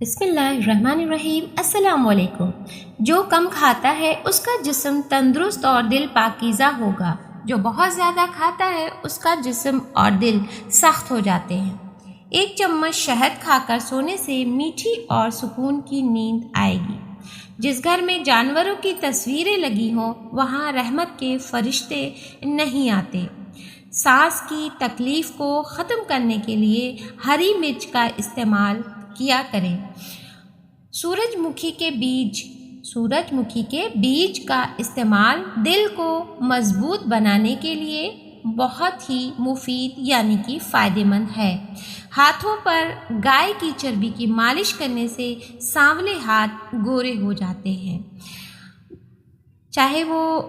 بسم اللہ الرحمن الرحیم۔ السلام علیکم۔ جو کم کھاتا ہے اس کا جسم تندرست اور دل پاکیزہ ہوگا، جو بہت زیادہ کھاتا ہے اس کا جسم اور دل سخت ہو جاتے ہیں۔ ایک چمچ شہد کھا کر سونے سے میٹھی اور سکون کی نیند آئے گی۔ جس گھر میں جانوروں کی تصویریں لگی ہوں وہاں رحمت کے فرشتے نہیں آتے۔ سانس کی تکلیف کو ختم کرنے کے لیے ہری مرچ کا استعمال کیا کریں۔ سورج مکھی کے بیج کا استعمال دل کو مضبوط بنانے کے لیے بہت ہی مفید یعنی کہ فائدہ مند ہے۔ ہاتھوں پر گائے کی چربی کی مالش کرنے سے سانولے ہاتھ گورے ہو جاتے ہیں۔ چاہے وہ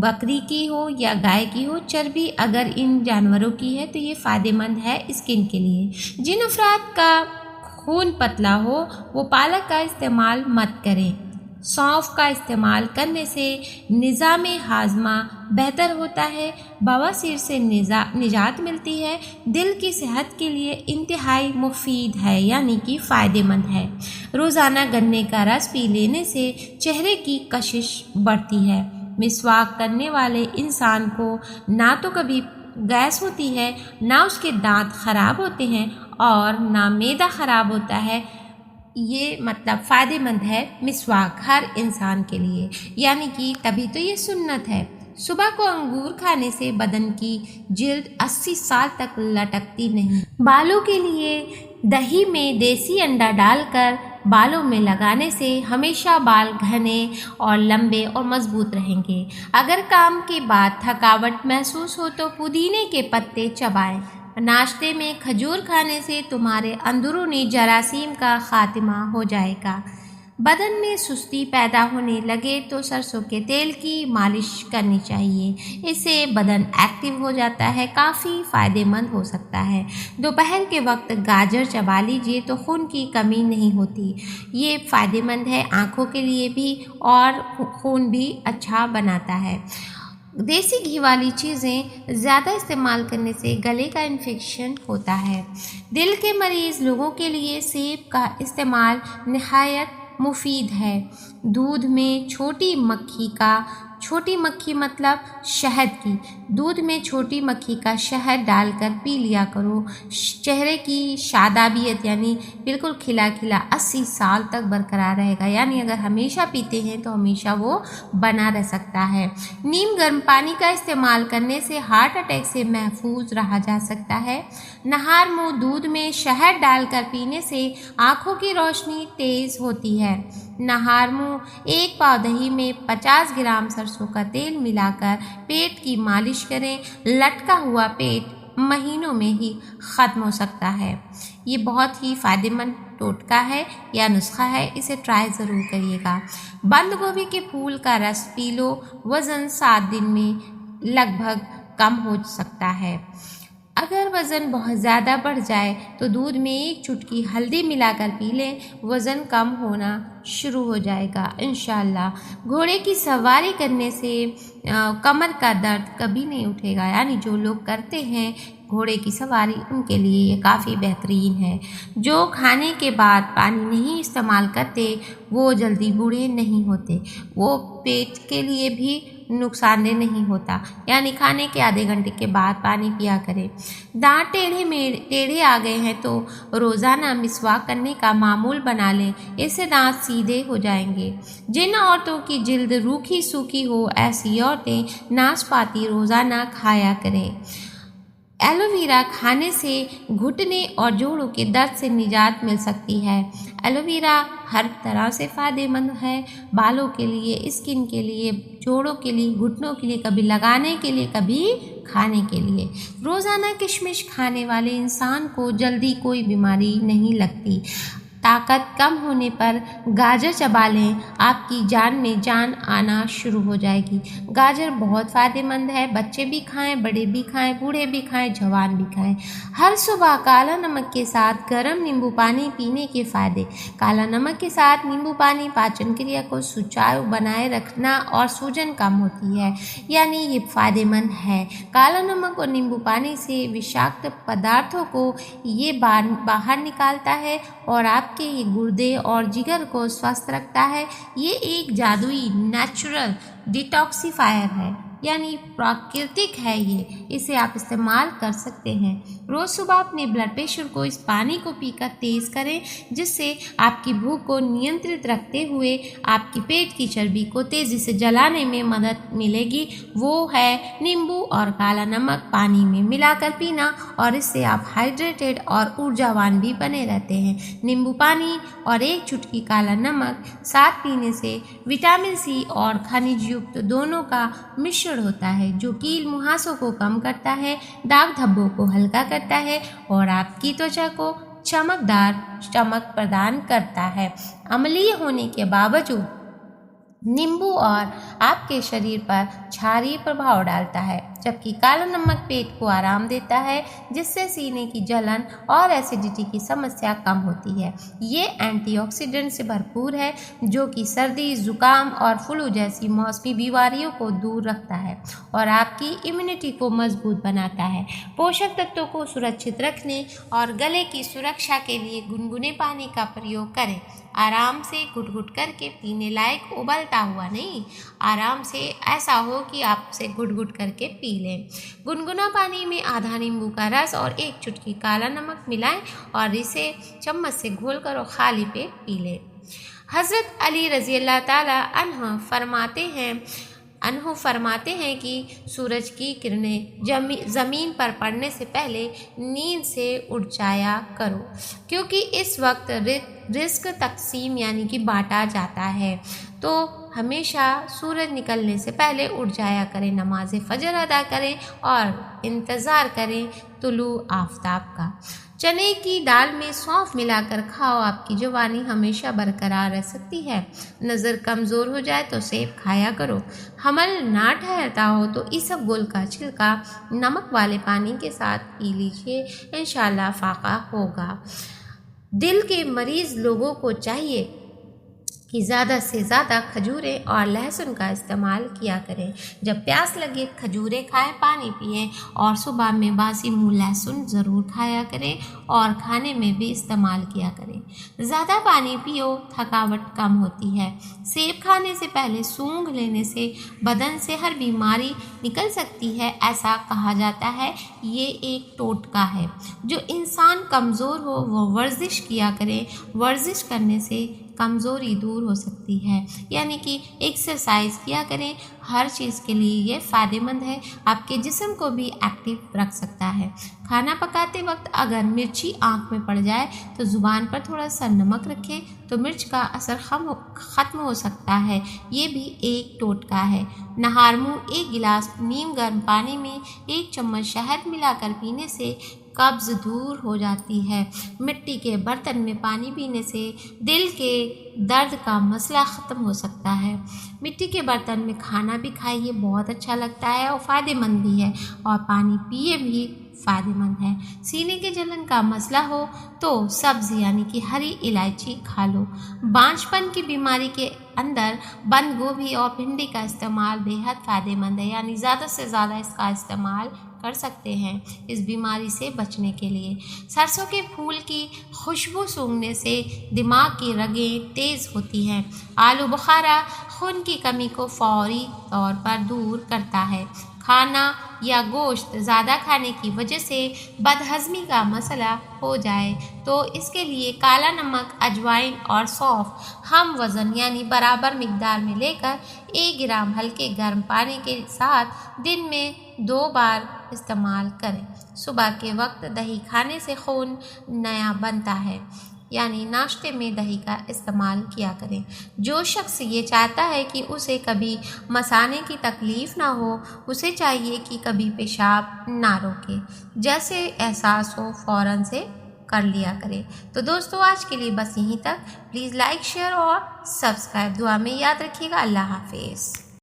بکری کی ہو یا گائے کی ہو، چربی اگر ان جانوروں کی ہے تو یہ فائدہ مند ہے اسکن کے لیے۔ جن افراد کا خون پتلا ہو وہ پالک کا استعمال مت کریں۔ سونف کا استعمال کرنے سے نظام ہاضمہ بہتر ہوتا ہے، بواسیر سے نجات ملتی ہے، دل کی صحت کے لیے انتہائی مفید ہے یعنی کہ فائدہ مند ہے۔ روزانہ گنے کا رس پی لینے سے چہرے کی کشش بڑھتی ہے۔ مسواک کرنے والے انسان کو نہ تو کبھی گیس ہوتی ہے، نہ اس کے دانت خراب ہوتے ہیں اور نہ معدہ خراب ہوتا ہے۔ یہ مطلب فائدہ مند ہے مسواک ہر انسان کے لیے، یعنی کہ تبھی تو یہ سنت ہے۔ صبح کو انگور کھانے سے بدن کی جلد 80 سال تک لٹکتی نہیں۔ بالوں کے لیے دہی میں دیسی انڈا ڈال کر بالوں میں لگانے سے ہمیشہ بال گھنے اور لمبے اور مضبوط رہیں گے۔ اگر کام کے بعد تھکاوٹ محسوس ہو تو پودینے کے پتے چبائیں۔ ناشتے میں کھجور کھانے سے تمہارے اندرونی جراثیم کا خاتمہ ہو جائے گا۔ بدن میں سستی پیدا ہونے لگے تو سرسوں کے تیل کی مالش کرنی چاہیے، اس سے بدن ایکٹیو ہو جاتا ہے، کافی فائدہ مند ہو سکتا ہے۔ دوپہر کے وقت گاجر چبا لیجیے تو خون کی کمی نہیں ہوتی، یہ فائدہ مند ہے آنکھوں کے لیے بھی اور خون بھی اچھا بناتا ہے۔ دیسی گھی والی چیزیں زیادہ استعمال کرنے سے گلے کا انفیکشن ہوتا ہے۔ دل کے مریض لوگوں کے لیے سیب کا استعمال نہایت مفید ہے۔ دودھ میں چھوٹی مکھی مطلب شہد کی، دودھ میں چھوٹی مکھی کا شہد ڈال کر پی لیا کرو۔ چہرے کی شادابیت یعنی بالکل کھلا 80 سال تک برقرار رہے گا، یعنی اگر ہمیشہ پیتے ہیں تو ہمیشہ وہ بنا رہ سکتا ہے۔ نیم گرم پانی کا استعمال کرنے سے ہارٹ اٹیک سے محفوظ رہا جا سکتا ہے۔ نہار منہ دودھ میں شہد ڈال کر پینے سے آنکھوں کی روشنی تیز ہوتی ہے۔ نہار منہ 1 پاؤ دہی میں 50 گرام سرسوں کا تیل ملا کر پیٹ کی مالش کریں، لٹکا ہوا پیٹ مہینوں میں ہی ختم ہو سکتا ہے۔ یہ بہت ہی فائدہ مند ٹوٹکا ہے یا نسخہ ہے، اسے ٹرائی ضرور کریے گا۔ بند گوبھی کے پھول کا رس پی لو، وزن 7 دن میں لگ بھگ کم ہو سکتا ہے۔ اگر وزن بہت زیادہ بڑھ جائے تو دودھ میں 1 چٹکی ہلدی ملا کر پی لیں، وزن کم ہونا شروع ہو جائے گا انشاءاللہ۔ گھوڑے کی سواری کرنے سے کمر کا درد کبھی نہیں اٹھے گا، یعنی جو لوگ کرتے ہیں گھوڑے کی سواری ان کے لیے یہ کافی بہترین ہے۔ جو کھانے کے بعد پانی نہیں استعمال کرتے وہ جلدی بوڑھے نہیں ہوتے، وہ پیٹ کے لیے بھی نقصان دہ نہیں ہوتا، یعنی کھانے کے آدھے گھنٹے کے بعد پانی پیا کریں۔ دانت ٹیڑھے آ گئے ہیں تو روزانہ مسواک کرنے کا معمول بنا لیں، اس سے دانت سیدھے ہو جائیں گے۔ جن عورتوں کی جلد روکھی سوکھی ہو ایسی عورتیں ناشپاتی روزانہ کھایا کریں۔ ایلو ویرا کھانے سے گھٹنے اور جوڑوں کے درد سے نجات مل سکتی ہے۔ ایلو ویرا ہر طرح سے فائدہ مند ہے، بالوں کے لیے، اسکن کے لیے، جوڑوں کے لیے، گھٹنوں کے لیے، کبھی لگانے کے لیے، کبھی کھانے کے لیے۔ روزانہ کشمش کھانے والے انسان کو جلدی کوئی بیماری نہیں لگتی۔ طاقت کم ہونے پر گاجر چبا لیں، آپ کی جان میں جان آنا شروع ہو جائے گی۔ گاجر بہت فائدہ مند ہے، بچے بھی کھائیں، بڑے بھی کھائیں، بوڑھے بھی کھائیں، جوان بھی کھائیں۔ ہر صبح کالا نمک کے ساتھ گرم نیمبو پانی پینے کے فائدے۔ کالا نمک کے ساتھ نیمبو پانی پاچن کریا کو سچارو بنائے رکھنا اور سوجن کم ہوتی ہے، یعنی یہ فائدہ مند ہے۔ کالا نمک اور نیمبو پانی سے وشاکت پدارتھوں کو یہ باہر نکالتا ہے اور آپ आप के ये गुर्दे और जिगर को स्वस्थ रखता है। ये एक जादुई नेचुरल डिटॉक्सिफायर है, यानी प्राकृतिक है ये, इसे आप इस्तेमाल कर सकते हैं। रोज़ सुबह अपने ब्लड प्रेशर को इस पानी को पीकर तेज़ करें, जिससे आपकी भूख को नियंत्रित रखते हुए आपकी पेट की चर्बी को तेज़ी से जलाने में मदद मिलेगी। वो है नींबू और काला नमक पानी में मिलाकर पीना, और इससे आप हाइड्रेटेड और ऊर्जावान भी बने रहते हैं। नींबू पानी और एक चुटकी काला नमक साथ पीने से विटामिन सी और खनिज युक्त दोनों का मिश्रण होता है, जो कील मुहासों को कम करता है, दाग धब्बों को हल्का करता है और आपकी त्वचा को चमकदार चमक प्रदान करता है। अम्लीय होने के बावजूद नींबू और आपके शरीर पर क्षारीय प्रभाव डालता है, जबकि काला नमक पेट को आराम देता है, जिससे सीने की जलन और एसिडिटी की समस्या कम होती है। ये एंटीऑक्सीडेंट से भरपूर है, जो कि सर्दी, जुकाम और फ्लू जैसी मौसमी बीमारियों को दूर रखता है और आपकी इम्यूनिटी को मजबूत बनाता है। पोषक तत्वों को सुरक्षित रखने और गले की सुरक्षा के लिए गुनगुने पानी का प्रयोग करें। आराम से घुट-घुट करके पीने लायक, उबलता हुआ नहीं, आराम से ऐसा हो कि आप उसे घुट-घुट करके पी लें। गुनगुना पानी में आधा नींबू का रस और एक चुटकी काला नमक मिलाएं और इसे चम्मच से घोलकर और खाली पेट पी लें। हज़रत अली रज़ी अल्लाह ताला अन्हु फरमाते हैं कि सूरज की किरणें ज़मीन पर पड़ने से पहले नींद से उठ जाया करो, क्योंकि इस वक्त रिस्क तकसीम यानी कि बांटा जाता है। तो हमेशा सूरज निकलने से पहले उठ जाया करें, नमाज फजर अदा करें और इंतज़ार करें तुलू आफताब का। चने की दाल में सौंफ मिलाकर खाओ, आपकी जवानी हमेशा बरकरार रह सकती है। नज़र कमज़ोर हो जाए तो सेब खाया करो। हमल ना ठहरता हो तो इसबगोल का छिलका नमक वाले पानी के साथ पी लीजिए, इंशाल्लाह फ़ाक़ा होगा। दिल के मरीज़ लोगों को चाहिए कि ज़्यादा से ज़्यादा खजूरें और लहसुन का इस्तेमाल किया करें। जब प्यास लगे खजूरें खाएं, पानी पिएं और सुबह में बासी मुँह लहसुन ज़रूर खाया करें और खाने में भी इस्तेमाल किया करें। ज़्यादा पानी पियो, थकावट कम होती है। सेब खाने से पहले सूंघ लेने से बदन से हर बीमारी निकल सकती है, ऐसा कहा जाता है। ये एक टोटका है। जो इंसान कमज़ोर हो वो वर्जिश किया करे, वर्जिश करने से कमज़ोरी दूर हो सकती है, यानी कि एक्सरसाइज किया करें। हर चीज़ के लिए ये फ़ायदेमंद है, आपके जिस्म को भी एक्टिव रख सकता है। खाना पकाते वक्त अगर मिर्ची आँख में पड़ जाए तो ज़ुबान पर थोड़ा सा नमक रखें तो मिर्च का असर ख़त्म हो सकता है। ये भी एक टोटका है। नहार मुँह एक गिलास नीम गर्म पानी में 1 चम्मच शहद मिलाकर पीने से कब्ज़ दूर हो जाती है। मिट्टी के बर्तन में पानी पीने से दिल के दर्द का मसला ख़त्म हो सकता है। मिट्टी के बर्तन में खाना भी खाइए, बहुत अच्छा लगता है और फ़ायदेमंद भी है, और पानी पिए भी फ़ायदेमंद है। सीने के जलन का मसला हो तो सब्ज़ यानी कि हरी इलायची खा लो। बांझपन की बीमारी के अंदर बंद गोभी और भिंडी का इस्तेमाल बेहद फ़ायदेमंद है, यानी ज़्यादा से ज़्यादा इसका इस्तेमाल कर सकते हैं इस बीमारी से बचने के लिए। सरसों के फूल की खुशबू सूंघने से दिमाग की रगें तेज़ होती हैं। आलू बुखारा खून की कमी को फौरी तौर पर दूर करता है। खाना या गोश्त ज़्यादा खाने की वजह से बदहज़मी का मसला हो जाए तो इसके लिए काला नमक, अजवाइन और सौंफ हम वज़न यानी बराबर मिकदार में लेकर 1 ग्राम हल्के गर्म पानी के साथ दिन में 2 बार इस्तेमाल करें। सुबह के वक्त दही खाने से खून नया बनता है, यानी नाश्ते में दही का इस्तेमाल किया करें। जो शख्स ये चाहता है कि उसे कभी मसाने की तकलीफ़ ना हो, उसे चाहिए कि कभी पेशाब ना रोके, जैसे एहसास हो फ़ौरन से कर लिया करें। तो दोस्तों आज के लिए बस यहीं तक। प्लीज़ लाइक, शेयर और सब्सक्राइब। दुआ में याद रखिएगा। अल्लाह हाफिज़।